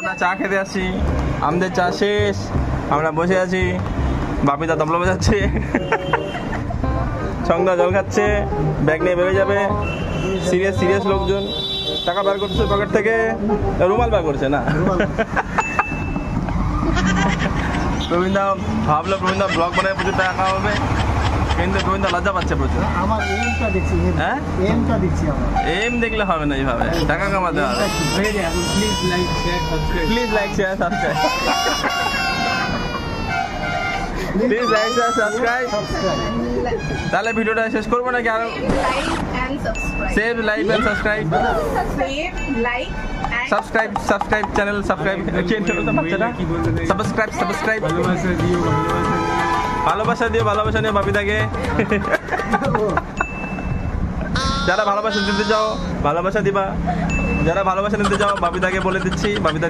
আমরা চা খেতে আসছি, আমাদের চা শেষ, আমরা বসে আছি, বাপিদা তবলা বাজাচ্ছে, সন্ধ্যা জল খাচ্ছে, ব্যাগ নিয়ে বেরোয় যাবে। সিরিয়াস সিরিয়াস লোকজন টাকা বার করছে পকেট থেকে, রুমাল বার করছে না। প্রবীণদা ভাবলো প্রবীণদা ব্লগ বানায় প্রচুর টাকা হবে, কিন্তু প্রবীণদা লজ্জা পাচ্ছে প্রচুর। আমার এমটা দেখছি, হ্যাঁ এমটা দেখছি আমার। এম দেখলে হবে না, এইভাবে টাকা কামাতে হবে। Please like share subscribe, please like share subscribe. তাহলে ভিডিওটা শেষ করবো নাকি আরো? Save like and subscribe, subscribe subscribe channel subscribe, subscribe subscribe. ভালোবাসা দিও, ভালোবাসা নিও বাপিদাকে। যারা ভালোবাসা দিতে যাও ভালোবাসা দিবা, যারা ভালোবাসা নিতে যাও বাপিদাকে বলে দিচ্ছি, বাপিদা